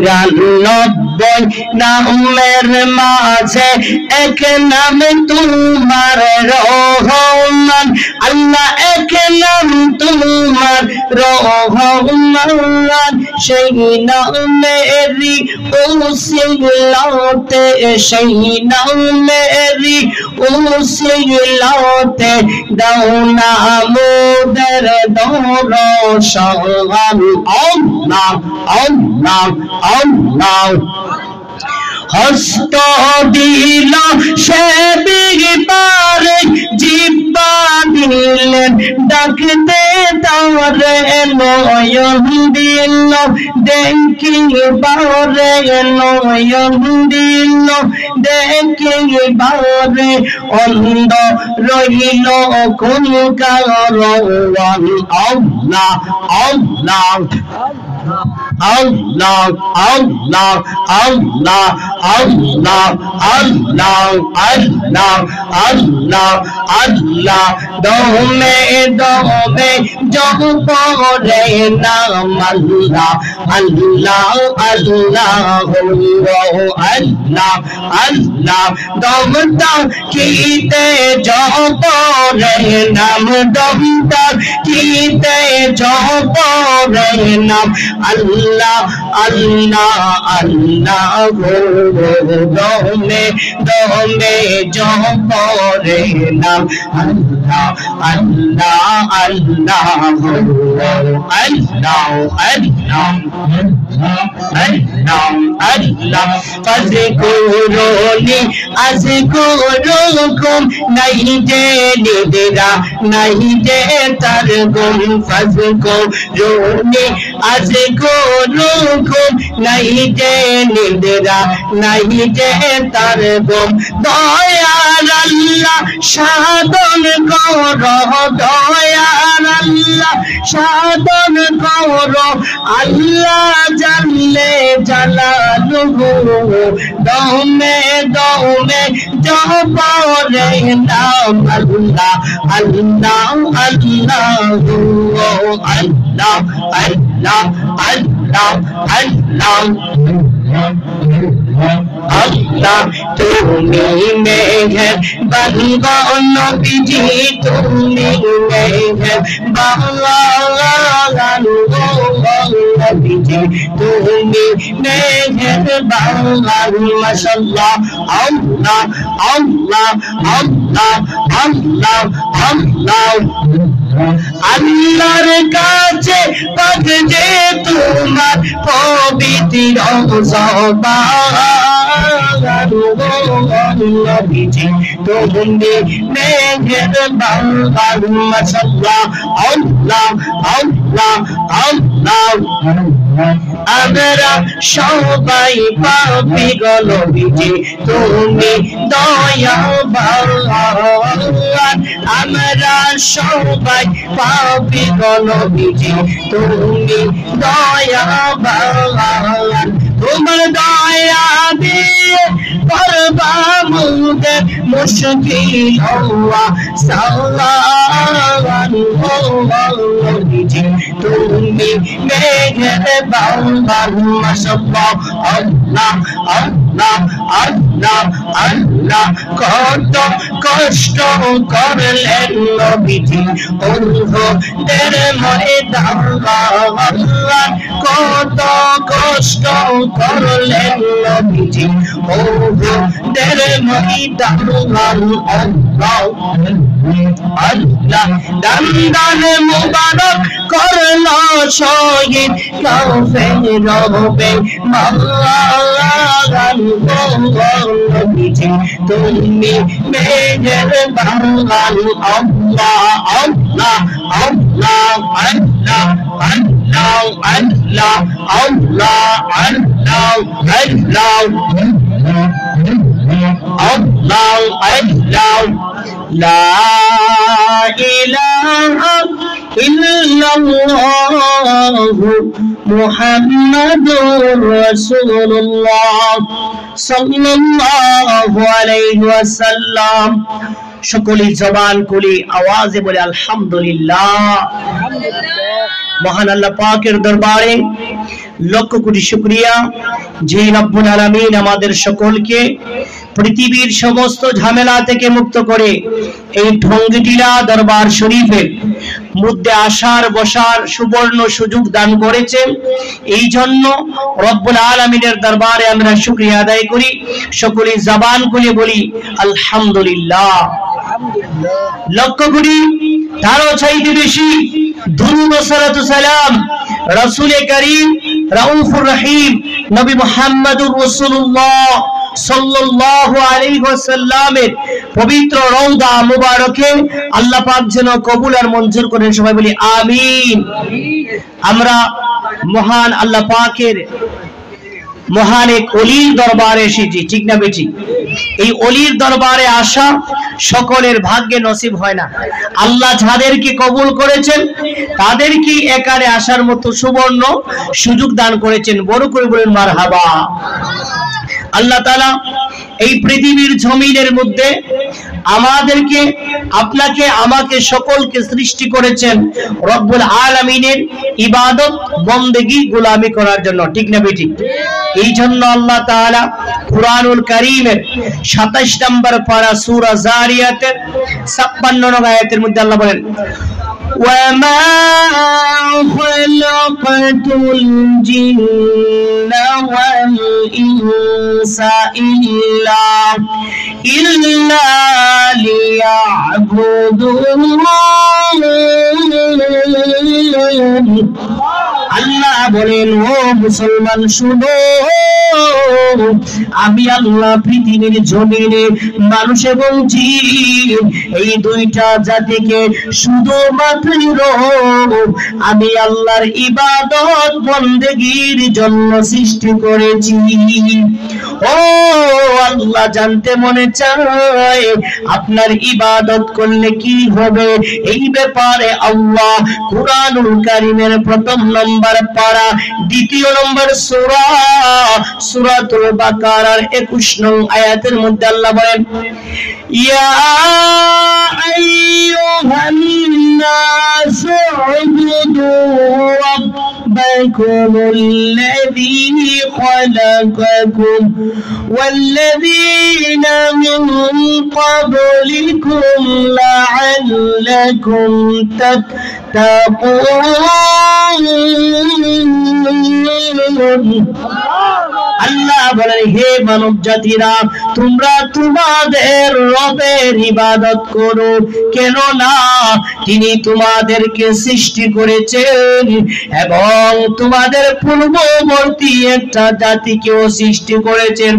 99 নামের মাঝে এক নাম তোমার রহমান আল্লাহ এক নাম তোমার রহমান সেই নামেরই উসিলাতে সেই নামেরই উসিলাতে দাও না মোদের দরশন আল্লাহ আল্লাহ আল্লাহ হস্ত দিল সে বিপারে জিব্বা দিলেন ডাকতে তারে নয়ন দিল দেখিবারে নয়ন দিল দেখিবারে অন্ধ রইল কোন কারণ আল্লাহ আল্লাহ Allah, Allah, Allah, Allah, Allah, Allah, Allah, Allah, dome dome jopore naam Allah, Allah, Allah, Allah, Allah, domta kite jopore naam, domta kite jopore naam. Allah Allah Allah dome dome jopore naam Allah Allah Allah Allah Allah Allah Allah fazkuruni azkurukum nahi je nidra nahi je targum fazkuruni azkurukum nahi je nidra nahi je targum doyar Allah shadon koro doyar Allah shadon koro Allah jalle jalaluhu dome dome jopore naam Allah Allah Allah Allah Allah Allah Allah Allah তুমি মেহেরবান গো নবীজি তুমি মেহেরবান গো নবীজি তুমি মেহেরবান মাশাআল্লাহ আল্লাহ আল্লাহ আল্লাহ আল্লাহ আল্লাহ আল্লাহর কাছে পাগলে তোমার পবিত্র জবান নবীজি তুমি মেহেরবান মাশাআল্লাহ আল্লাহ আল্লাহ আল্লাহ আমরা সবাই পাপী গো নবীজি তুমি দয়াবান আমরা সবাই পাপী গো নবীজি তুমি দয়াবান তোমার দয়া দিয়ে করবা মুদের মুশকিল হওয়া সালাম নবীজি তুমি মেহেরবান মাশাআল্লাহ আল্লাহ আল্লাহ আল্লাহ আল্লাহ কত কষ্ট করলেন নবীজি উহুদের ময়দানে কত কষ্ট করলেন নবীজি উহুদের ময়দানে আল্লাহ আল্লাহ দান মুবারক করলো শহীদ কাফের রবে মাওলান নবীজি তুমি মেহেরবান আল্লাহ আল্লাহ আল্লাহ আল্লাহ আল্লাহ আল্লাহ আল্লাহ আল্লাহ আল্লাহ Allah Allah La ilaha illallah Muhammadur Rasulullah sallallahu alaihi wasallam সকলেই জবান খুলে আওয়াজে বলে আলহামদুলিল্লাহ। মহান আল্লাহ পাকের দরবারে লক্ষ কোটি শুকরিয়া যে রব্বুল আলামিন আমাদের সকলকে পৃথিবীর সমস্ত ঝামেলা থেকে মুক্ত করে এই ঢঙ্গিটিলা দরবার শরীফের মধ্যে আসার বসার সুবর্ণ সুযোগ দান করেছেন। এই জন্য রব্বুল আলামিনের দরবারে আমরা শুকরিয়া আদায় করি, সকলে জবান খুলে বলি আলহামদুলিল্লাহ। লক্ষ কোটি তারও চাইতে বেশি দুরূদ ও সালাতু সালাম রাসূল করিম রাউফুর রহিম নবী মুহাম্মদুর রাসূলুল্লাহ সাল্লাল্লাহু আলাইহি ওয়াসাল্লামের পবিত্র রওজা মুবারকে আল্লাহ পাক যেন কবুল আর মঞ্জুর করেন, সবাই বলি আমিন। আমরা মহান আল্লাহ পাকের মহান এক ওলির দরবারে এসেছি, ঠিক না বেটি? এই ওলির দরবারে আসা সকলের ভাগ্যে নসিব হয় না। আল্লাহ যাদেরকে কবুল করেছেন তাদেরকে এখানে আসার মতো সুবর্ণ সুযোগ দান করেছেন। বড় করে বলেন মারহাবা। আল্লাহ তাআলা এই পৃথিবীর জমিনের মধ্যে আমাদেরকে, আপনাকে, আমাকে, সকলকে সৃষ্টি করেছেন রব্বুল আলামিনের ইবাদত বন্দেগী গোলামি করার জন্য, ঠিক না বেটি? এই জন্য আল্লাহ তাআলা কুরআনুল কারীমের 27 নম্বর পারা সূরা জারিয়াতের 56 নং আয়াতের মধ্যে আল্লাহ বলেন وَمَا خَلَقْتُ الْجِنَّ وَالْإِنسَ إِلَّا لِيَعْبُدُونِ। আল্লাহ বলেন, ও মুসলমান শুনো, আমি আল্লাহ পৃথিবীর জমিনে মানুষ এবং জিন এই দুইটা জাতিকে শুধুমাত্র আমি আল্লাহর ইবাদত বন্দেগীর জন্য সৃষ্টি করেছি। ও আল্লাহ জানতে মনে চায় আপনার ইবাদত করলে কি হবে, এই ব্যাপারে আল্লাহ কুরআনুল কারীমের 1 নম্বর পারা 2 নম্বর সূরা সূরাতুল বাকারার 21 নং আয়াতের মধ্যে আল্লাহ বলেন ইয়া আইয়ুহান নাস উবুদু রাব্বাকুমুল্লাযী খালাকাকুম ওয়াল্লাযীনা মিন ক্বাবলিকুম লাআল্লাকুম তাত্তাকুন। আল্লাহ বলেন, হে মানব জাতিরা, তোমরা তোমাদের রবের ইবাদত করো, কেন না তিনি তোমাদেরকে সৃষ্টি করেছেন এবং তোমাদের পূর্ববর্তী একটা জাতিকেও সৃষ্টি করেছেন।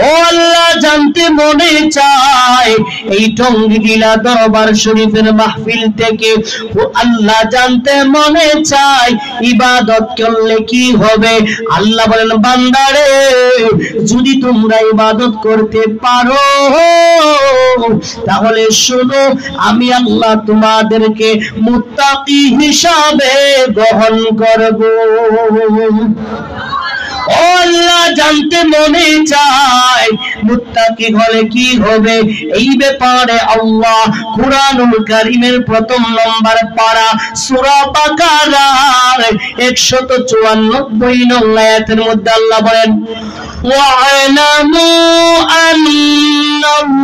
ও আল্লাহ জানতে মনে চায় এই টঙ্গিলা দরবার শরীফের মাহফিল থেকে, ও আল্লাহ জানতে মনে চায় ইবাদত করলে কি হবে। আল্লাহ বলেন, বান্দারে, যদি তোমরা ইবাদত করতে পারো তাহলে শোনো, আমি আল্লাহ তোমাদেরকে মুত্তাকি হিসাবে গ্রহণ করব। ও আল্লাহ জানতে মনে চায় মুত্তাকি হলে কি হবে, এই ব্যাপারে আল্লাহ কুরআনুল কারীমের 1 নম্বর পারা সূরা বাকারার 194 নং আয়াতের মধ্যে আল্লাহ বলেন ওয়া'লামু আন্নাল্লাহা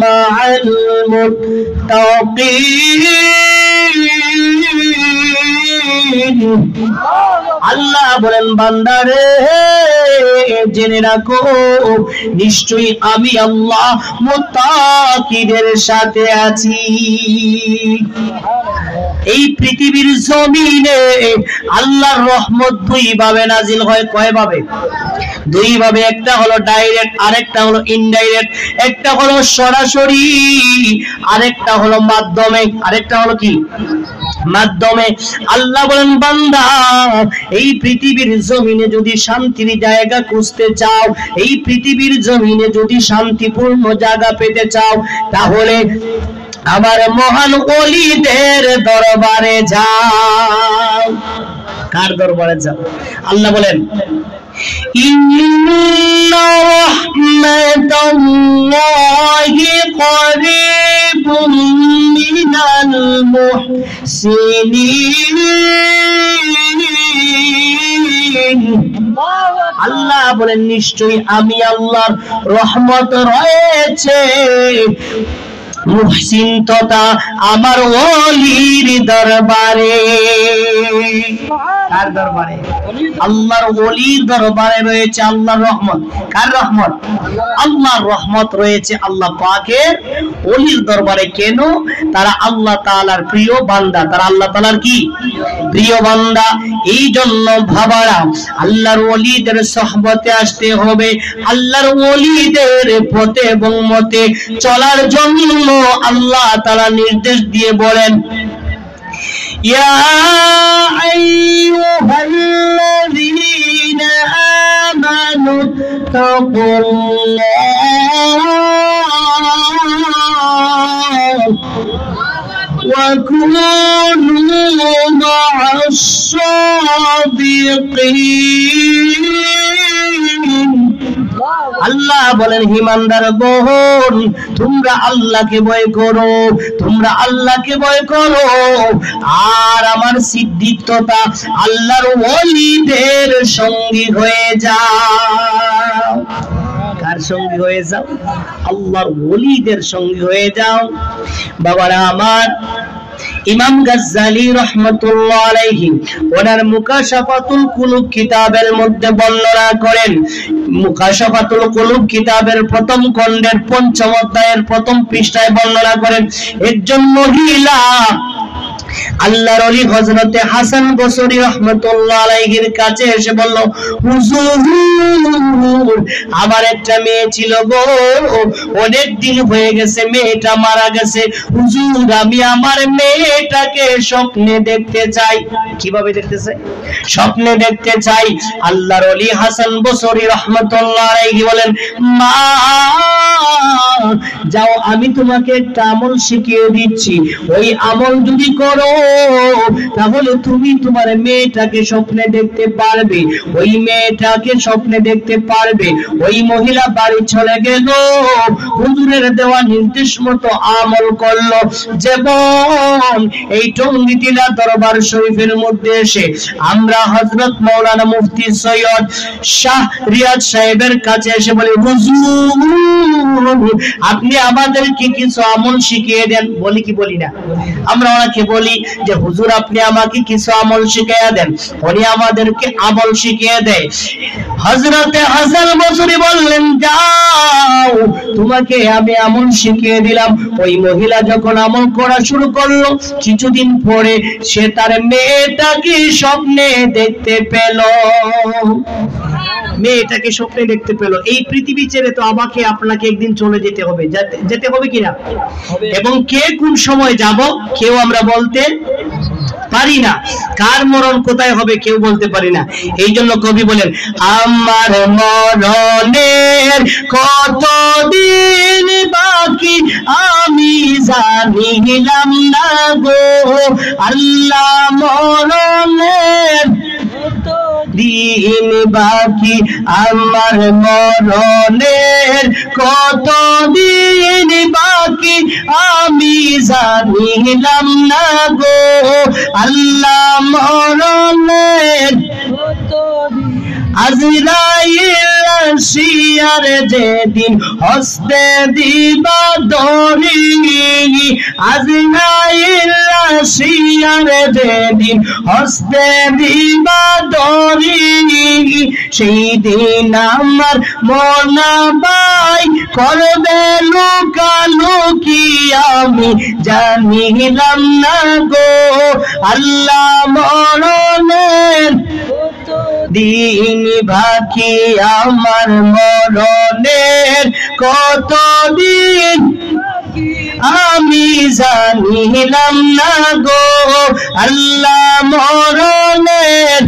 মা'আল মুত্তাকিন। আল্লাহ বলেন, বান্দারে জেনে রাখো, নিশ্চয়ই আমি আল্লাহ মুত্তাকিদের সাথে আছি। এই পৃথিবীর জমিনে আল্লাহর রহমত দুই ভাবে নাজিল হয়। কয় ভাবে? দুই ভাবে। একটা হলো ডাইরেক্ট, আরেকটা হলো ইনডাইরেক্ট। একটা হলো সরাসরি, আরেকটা হলো মাধ্যমে। আরেকটা হলো কি? মাধ্যমে। আল্লাহ বলেন, বান্দা, এই পৃথিবীর জমিনে যদি শান্তির জায়গা খুঁজতে চাও, এই পৃথিবীর জমিনে যদি শান্তিপূর্ণ জায়গা পেতে চাও, তাহলে আমার মহান ওলিদের দরবারে যাও। কার দরবারে যাও? আল্লাহ বলেন, ইন্না রাহমাতাল্লাহি করিবুম মিনাল মুহসিনিন। আল্লাহ বলেন নিশ্চয়ই আমি আল্লাহর রহমত রয়েছে মুহসিন তথা আমার ওলির দরবারে। কার দরবারে? আল্লাহর ওলির দরবারে রয়েছে আল্লাহর রহমত। কার রহমত? আল্লাহর রহমত রয়েছে আল্লাহ পাকের ওলির দরবারে। কেন? তারা আল্লাহ তাআলার প্রিয় বান্দা। তারা আল্লাহ তাআলার কি? প্রিয় বান্দা। এই জন্য ভাবারা আল্লাহর ওলিদের সোহবতে আসতে হবে। আল্লাহর ওলিদের পথে এবং মতে চলার জন্য আল্লাহ তাআলা নির্দেশ দিয়ে বলেন, ইয়া আইয়ুহাল্লাযীনা আমানু তাকুল্লাহ ওয়া কুনু মা'আস সাদিকিন। আল্লাহ বলেন ঈমানদার গণ, তোমরা আল্লাহকে ভয় করো, তোমরা আল্লাহকে ভয় করো, আর আমার সিদ্দিক তথা আল্লাহর ওলিদের সঙ্গী হয়ে যাও। কার সঙ্গী হয়ে যাও? আল্লাহর ওলিদের সঙ্গী হয়ে যাও। বাবারা আমার, ইমাম গাজ্জালি রাহমাতুল্লাহ আলাইহি ওনার মুকাশাফাতুল কুলুব কিতাবের মধ্যে বর্ণনা করেন। মুকাশাফাতুল কুলুব কিতাবের প্রথম খণ্ডের ৫ম অধ্যায়ের প্রথম পৃষ্ঠায় বর্ণনা করেন, একজন মহিলা আল্লাহর ওলি হযরতে হাসান বসরি রাহমাতুল্লাহ আলাইহির কাছে এসে বলল, হুজুর আমার একটা মেয়ে ছিল গো, অনেক দিন হয়ে গেছে, মেয়েটা মারা গেছে। হুজুর আমি আমার মেয়েটাকে স্বপ্নে দেখতে চাই। কিভাবে দেখতে চাই? স্বপ্নে দেখতে চাই। আল্লাহর ওলি হাসান বসরি রাহমাতুল্লাহ আলাইহি বলেন, মা যাও আমি তোমাকে একটা আমল শিখিয়ে দিচ্ছি, ওই আমল যদি করো তাহলে তুমি তোমার মেয়েটাকে স্বপ্নে দেখতে পারবে, ওই মেয়েটাকে স্বপ্নে দেখতে পারবে। ওই মহিলা বাড়ি চলে গেল, হুজুরের দেওয়া নির্দেশ মতো আমল করলো। যেমন এই টঙ্গিটিলা দরবার শরীফের মধ্যে এসে আমরা হযরত মাওলানা মুফতি সৈয়দ শাহ রিয়াদ সাহেবের কাছে এসে বলি, হুজুর আপনি আমাদেরকে কিছু আমল শিখিয়ে দেন। বলি কি বলি না? আমরা ওনাকে বলি যে হুজুর আপনি আমাকে কিছু আমল শিখিয়ে দেন। উনি আমাদেরকে আমল শিখিয়ে দেয়। হযরতে হাসান বসরি বললেন, যাও তোমাকে আমি আমল শিখিয়ে দিলাম। ওই মহিলা যখন আমল করা শুরু করলো, কিছুদিন পরে সে তার মেয়েটাকে স্বপ্নে দেখতে পেল। মেয়েটাকে স্বপ্নে দেখতে পেল। এই পৃথিবী ছেড়ে তো আমাকে আপনাকে একদিন চলে যেতে হবে, যেতে হবে কিনা? এবং কে কোন সময় যাব কেউ আমরা বলতে পারি না। কার মরণ কোথায় হবে কেউ বলতে পারি না। এই জন্য কবি বলেন, আমার মরণের কতদিন বাকি আমি জানিলাম না গো, আল্লাহ মরণের দিন বাকি আমার মরণের কতদিন বাকি আমি জানিলাম না গো, আল্লাহ মরণের আজরাইল আসিয়ার যেদিন হস্তে দিবা দড়ি, আজরাইল আসিয়ার যেদিন হস্তে দিবা দড়ি, সেই দিন আমার মনাবাই করবে লুকালুকি আমি জানিলাম না গো, আল্লাহ মরণের দিন বাকি আমার মরণের কতদিন আমি জানিলাম না গো, আল্লাহ মরণের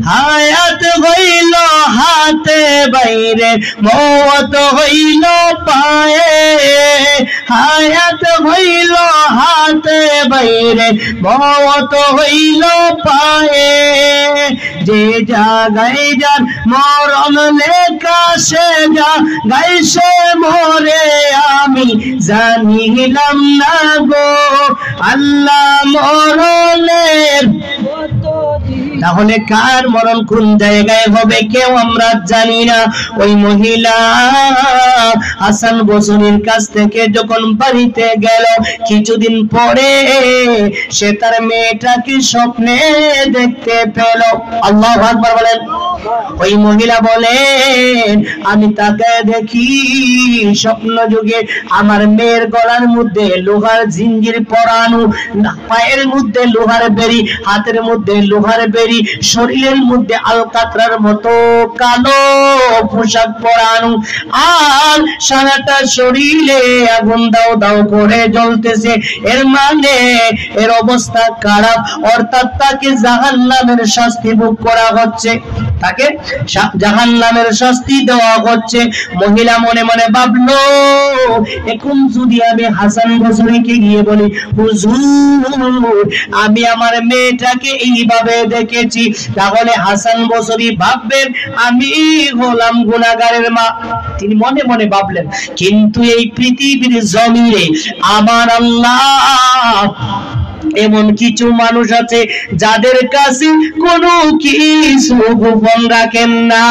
হায়াত হইল হাতে বাইরে, মওত হইল পায়ে, হায়াত হইল হাতে বাইরে মওত হইল পায়ে যে জাগায় যার মরণ লেখা সে গাইছে মরে আমি জানিলাম না গো আল্লাহ মরণের। তাহলে কার মরণ কোন জায়গায় হবে কেউ আমরা জানি না। ওই মহিলা হাসান বসরির কাছ থেকে যখন বাড়িতে গেল কিছুদিন পরে সে তার মেয়েটাকে স্বপ্নে দেখতে পেল। আল্লাহু আকবার বলেন। ওই মহিলা বলেন আমি তাকে দেখি স্বপ্ন যুগে আমার মেয়ের গলার মধ্যে লোহার জিঞ্জির পরানো, পায়ের মধ্যে লোহার বেড়ি, হাতের মধ্যে লোহার বেড়ি, শরীরের মধ্যে আলকাতরার মতো কালো পোশাক পরানো, আর সারাটা শরীরে আগুন দাও দাও করে জ্বলতেছে। এর মানে এর অবস্থা খারাপ, অর্থাৎ তাকে জাহান্নামের শাস্তি ভোগ করা হচ্ছে, তাকে জাহান্নামের শাস্তি দেওয়া হচ্ছে। মহিলা মনে মনে ভাবলো এখন যদি আমি হাসান বসরিকে গিয়ে বলি হুজুর আমি আমার মেয়েটাকে এইভাবে দেখেছি, তাহলে হাসান বসরি ভাববেন আমি হলাম গুনাহগারের মা। তিনি মনে মনে ভাবলেন, কিন্তু এই পৃথিবীর জমিনে আমার আল্লাহ এমন কিছু মানুষ আছে যাদের কাছে কোনো কিছু গোপন রাখেন না।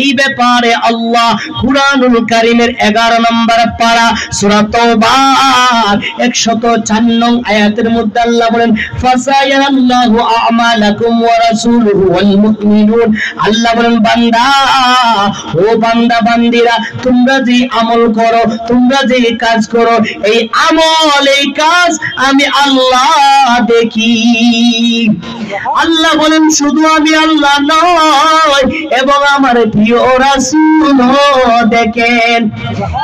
এই ব্যাপারে আল্লাহ কুরআনুল কারীমের 11 নম্বর পারা সূরা তাওবার 104 নং আয়াতের মধ্যে আল্লাহ বলেন ফাসায়াল্লাহু আমালাকুম ওয়া রাসূলুহু ওয়াল মুমিনুন। আল্লাহ বলেন বান্দা, ও বান্দা বান্দিরা, তোমরা যে আমল করো, তোমরা যে কাজ করো, এই আমল এই কাজ আমি আল্লাহ দেখি। আল্লাহ বলেন শুধু আমি আল্লাহ নয় এবং আমার প্রিয় রাসূল দেখেন।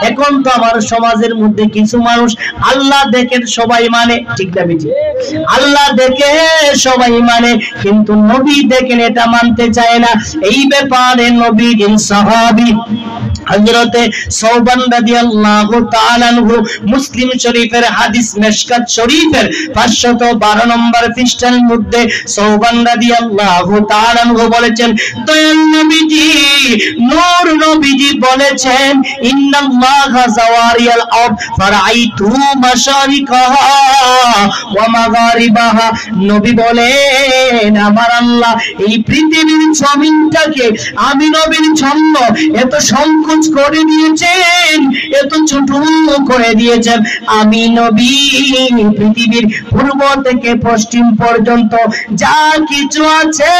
এখন তো আমার সমাজের মধ্যে কিছু মানুষ আল্লাহ দেখেন সবাই মানে, ঠিক না বেটি? আল্লাহ দেখে সবাই মানে, কিন্তু নবী দেখেন এটা মানতে চায় না। এই ব্যাপারে নবীর সাহাবী হযরতে সাওবান রাদিয়াল্লাহু তাআলা আনহু মুসলিম শরীফের হাদিস মিশকাত শরীফের 512 নম্বর পৃষ্ঠার মধ্যে সাওবান রাদিয়াল্লাহু তাআলা আনহু বলেছেন দয়াল নবীজি নূর নবীজি বলেছেন ইন্নাল্লাহা যাওয়ারিয়াল আরদ ফারাইতু মাশারিকাহা ওয়া মাগারিবাহা। নবী বলেন আমার আল্লাহ এই পৃথিবীর জমিনটাকে আমি নবীর জন্য এত সংকোচ করে দিয়েছেন, এত ছোট করে দিয়েছেন। আমি নবী পৃথিবীর পূর্ব থেকে পশ্চিম পর্যন্ত যা কিছু আছে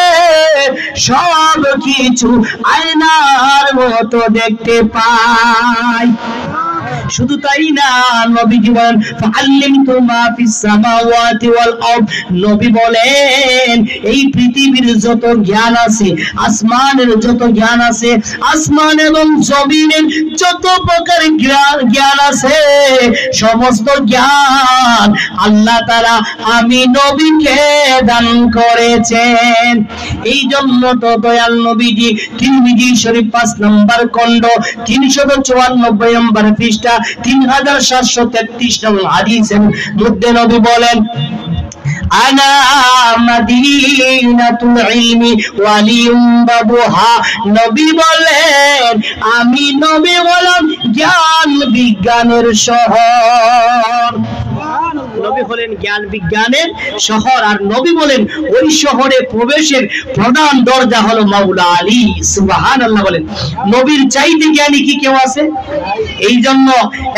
সব কিছু আয়নার মতো দেখতে পাই। শুধু তাই না, নবীজি বলেন ফাআল্লিমতু মা ফিস সামাওয়াতি ওয়াল আরদ। নবী বলেন এই পৃথিবীর যত জ্ঞান আছে, আসমানের যত জ্ঞান আছে, আসমান এবং জমিনের যত প্রকার জ্ঞান আছে, সমস্ত জ্ঞান আল্লাহ তাআলা আমি নবীকে দান করেছেন। এই জন্য তো দয়াল নবীজি তিরমিজি শরীফ 5 নম্বর খণ্ড 394 নম্বর পৃষ্ঠা 3733 নম্বর হাদিসের মধ্যে নবী বলেন আনা মাদিনাতুল ইলমি ওয়ালিউম বাবুহা। নবী বলেন আমি নবী হলাম জ্ঞান বিজ্ঞানের শহর। নবী হলেন জ্ঞান বিজ্ঞানের শহর, আর নবী বলেন ওই শহরে প্রবেশের প্রধান দরজা হলো মাওলা আলী। সুবহানাল্লাহ বলেন। নবীর চাইতে জ্ঞানী কি কেউ আছে? এই জন্য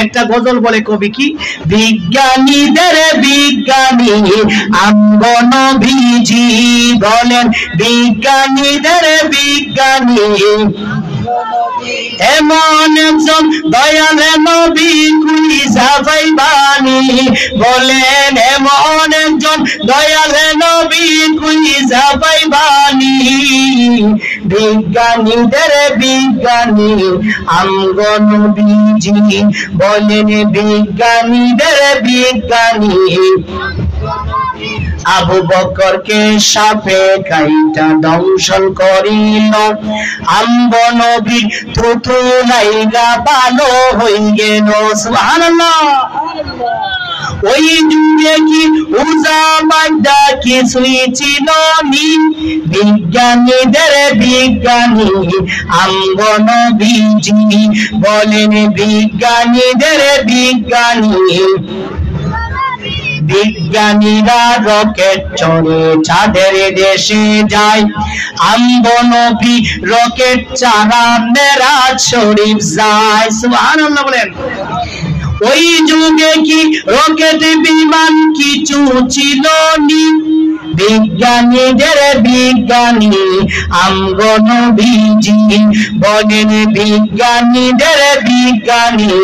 একটা গজল বলে কবি কি, বিজ্ঞানীদের বিজ্ঞানী আমগো নবীজি বলেন, বিজ্ঞানীদের বিজ্ঞানী এমন একজন দয়াল নবী খুঁজা পাইবানি। বলেন এমন একজন দয়াল নবী খুঁজা পাইবানি। বিজ্ঞানীদের বিজ্ঞানী আমগো নবীজি বলেন, বিজ্ঞানীদের বিজ্ঞানী আবু বকরকে সাপে কাইটা দংশন করিল, আম্ব নবীর থুথু লাইগা ভালো হই গেল। সুবহানাল্লাহ। ওই যুগে কি উজা বাগদা কিছুই ছিল নি, বিজ্ঞানীদের বিজ্ঞানী আম্ব নবীজি বলেন বিজ্ঞানীদের বিজ্ঞানী। বিজ্ঞানীরা রকেট চড়ে চাঁদের দেশে যায়, আম্ব নবী রকেট চারা মেরাজ শরীফ যায়। সুবহানাল্লাহ বলেন। ওই যুগে কি রকেট বিমান কিছু ছিল নি, বিজ্ঞানীদের বিজ্ঞানী আম্ব নবীজি বলেন বিজ্ঞানীদের বিজ্ঞানী।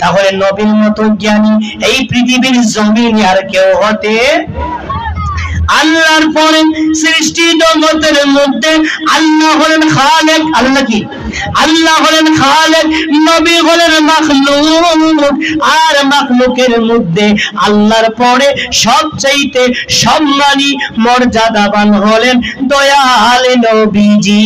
তাহলে নবীর মতো জ্ঞানী এই পৃথিবীর জমিনে আর কেউ হতে, আল্লাহর পরে সৃষ্টি জগতের মধ্যে আল্লাহ হলেন খালেক। আল্লাহ কি? আল্লাহ হলেন খালেক, নবী হলেন মাখলুক। আর মাখলুকের মধ্যে আল্লাহর পরে সবচাইতে সম্মানী মর্যাদাবান হলেন দয়াল নবীজি।